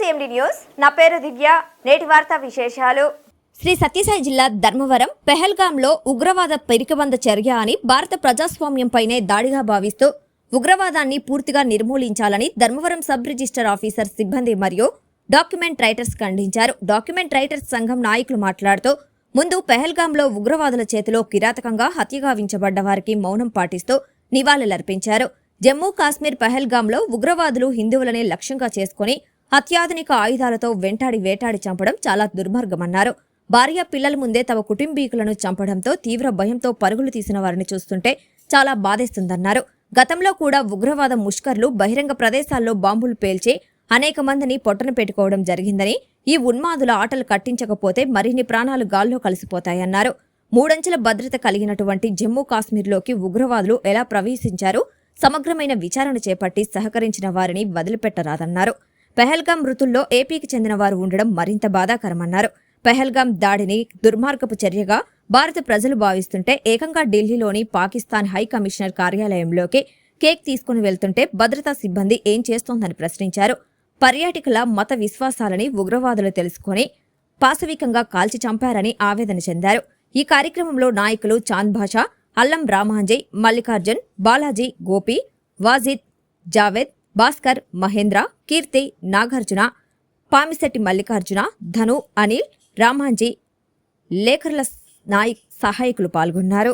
CMD news. నా పేరు దివ్య. నేటి వార్తా విశేషాలు. శ్రీ సత్యసాయి జిల్లా ధర్మవరం పెహల్గాంలో ఉగ్రవాద పిరికిబంద చర్య అని భారత ప్రజాస్వామ్యంపైనే దాడిగా భావిస్తూ ఉగ్రవాదాన్ని పూర్తిగా నిర్మూలించాలని ధర్మవరం సబ్ రిజిస్టర్ ఆఫీసర్ సిబ్బంది మరియు డాక్యుమెంట్ రైటర్స్ ఖండించారు. డాక్యుమెంట్ రైటర్స్ సంఘం నాయకులు మాట్లాడుతూ ముందు పెహల్గాంలో ఉగ్రవాదుల చేతిలో కిరాతకంగా హత్యగావించబడ్డ వారికి మౌనం పాటిస్తూ నివాళులర్పించారు. జమ్మూ కాశ్మీర్ పెహల్గాంలో ఉగ్రవాదులు హిందువులనే లక్ష్యంగా చేసుకుని అత్యాధునిక ఆయుధాలతో వేటాడి చంపడం చాలా దుర్మార్గమన్నారు. భార్య పిల్లల ముందే తమ కుటుంబీకులను చంపడంతో తీవ్ర భయంతో పరుగులు తీసిన వారిని చూస్తుంటే చాలా బాధేస్తుందన్నారు. గతంలో కూడా ఉగ్రవాద ముష్కర్లు బహిరంగ ప్రదేశాల్లో బాంబులు పేల్చి అనేక మందిని పొట్టన పెట్టుకోవడం జరిగిందని, ఈ ఉన్మాదుల ఆటలు కట్టించకపోతే మరిన్ని ప్రాణాలు గాల్లో కలిసిపోతాయన్నారు. మూడంచెల భద్రత కలిగినటువంటి జమ్మూ కాశ్మీర్లోకి ఉగ్రవాదులు ఎలా ప్రవేశించారు, సమగ్రమైన విచారణ చేపట్టి సహకరించిన వారిని వదిలిపెట్టరాదన్నారు. పెహల్గాం మృతుల్లో ఏపీకి చెందిన వారు ఉండడం మరింత బాధాకరమన్నారు. పెహల్గాం దాడిని దుర్మార్గపు చర్యగా భారత ప్రజలు భావిస్తుంటే ఏకంగా ఢిల్లీలోని పాకిస్తాన్ హై కమిషనర్ కార్యాలయంలోకి కేక్ తీసుకుని వెళ్తుంటే భద్రతా సిబ్బంది ఏం చేస్తోందని ప్రశ్నించారు. పర్యాటకుల మత విశ్వాసాలని ఉగ్రవాదులు తెలుసుకుని పాశవికంగా కాల్చి చంపారని ఆవేదన చెందారు. ఈ కార్యక్రమంలో నాయకులు చాంద్ భాషా, అల్లం రామాంజయ్, మల్లికార్జున్, బాలాజీ, గోపి, వాజిద్, జావేద్, భాస్కర్, మహేంద్ర, కీర్తి, నాగార్జున, పామిశెట్టి మల్లికార్జున, ధను, అనిల్, రామాంజీ, లేఖర్ల నాయక్ సహాయకులు పాల్గొన్నారు.